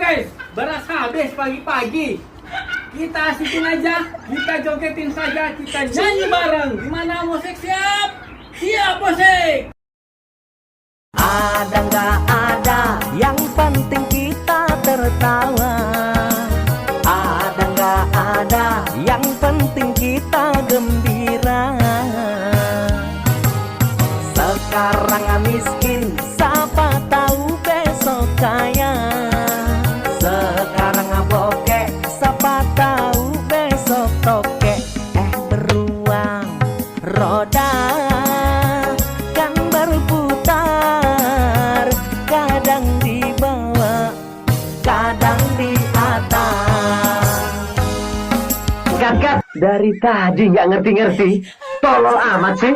guys, beras habis pagi-pagi. Kita asikin aja, kita jogetin saja, kita nyanyi bareng. Gimana musik siap? Siap musik. Ada nggak ada, yang penting kita tertawa. Ada nggak ada, yang penting kita gembira. Sekarang miskin, siapa tahu besok kaya. Sekarang bokek, siapa tahu besok tokek. Beruang roda kan berputar, kadang di bawah, kadang di atas. Gagat dari tadi nggak ngerti-ngerti, tolol amat sih.